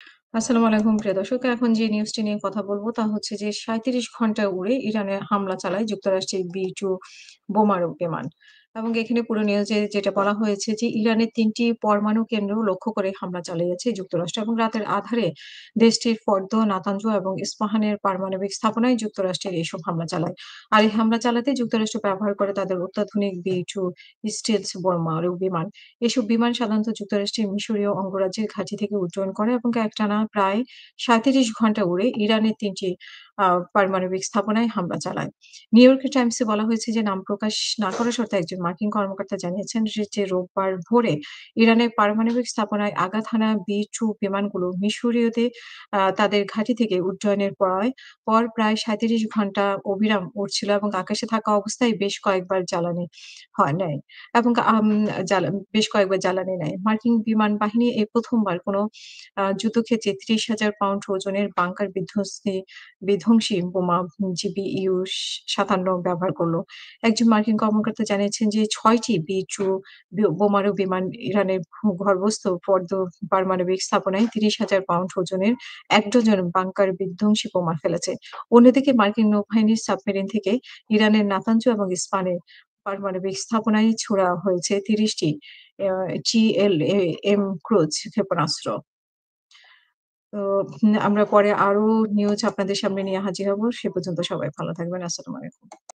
আসসালামু আলাইকুম প্রিয় দর্শক। এখন যে নিউজটি নিয়ে কথা বলব তা হচ্ছে যে ৩৭ ঘন্টা উড়ে ইরানে হামলা চালায় যুক্তরাষ্ট্রের B-2 বোমারু বিমান। এবং এখানে পুরো নিউজে যেটা বলা হয়েছে যে ইরানের ৩ টি পরমাণু কেন্দ্র লক্ষ্য করে হামলা চালিয়েছে যুক্তরাষ্ট্র এবং রাতের আঁধারে দেশটির ফর্দ, নাতাঞ্জ এবং ইস্পাহানের পারমাণবিক স্থাপনায় যুক্তরাষ্ট্রের এসব হামলা চালায়। আর এই হামলা চালাতে যুক্তরাষ্ট্র ব্যবহার করে তাদের অত্যাধুনিক B-2 স্টিলথ বোমারু বিমান। এসব বিমান সাধারণত যুক্তরাষ্ট্রের মিশরীয় অঙ্গরাজ্যের ঘাঁটি থেকে উড্ডয়ন করে এবং একটানা প্রায় ৩৭ ঘন্টা উড়ে ইরানের ৩ টি আ পারমাণবিক স্থাপনায় হামলা চালায়। নিউ ইয়র্ক টাইমসে বলা হয়েছে যে নাম প্রকাশ না করার শর্তে একজন মার্কিন কর্মকর্তা জানিয়েছেন যে রোববার ভোরে ইরানের পারমাণবিক স্থাপনায় আঘাত হানা B-2 বিমানগুলো মিশরীয়দের তাদের ঘাঁটি থেকে উড্ডয়নের পর প্রায় ৩৭ ঘন্টা অবিরাম উড়ছিল এবং আকাশে থাকা অবস্থায় বেশ কয়েকবার জ্বালানি নেয়। এবং বেশ কয়েকবার জ্বালানি নেয়। মার্কিন বিমান বাহিনী এই ১ম বার কোনো যুদ্ধক্ষেত্রে ৩০,০০০ পাউন্ড ওজনের বাংকার বিধ্বংসী বোমা GBU-৫৭ ব্যবহার করল। একজন মার্কিন কর্মকর্তা জানিয়েছেন যে ৬ টি B-2 বোমারু বিমান ইরানের ভূগর্ভস্থ পারমাণবিক স্থাপনায় ৩০,০০০ পাউন্ড ওজনের ১ ডজন বাংকার বিধ্বংসী বোমা ফেলেছে। অন্যদিকে মার্কিন নৌবাহিনীর সাবমেরিন থেকে ইরানের নাতাঞ্জ এবং ইস্পাহানের পারমাণবিক স্থাপনায় ছোড়া হয়েছে ৩০ টি আ GLAM ক্রুজ ক্ষেপণাস্ত্র। তো আমরা পরে আরো নিউজ আপনাদের সামনে নিয়ে হাজির হব। সে পর্যন্ত সবাই ভালো থাকবেন। আসসালামু আলাইকুম।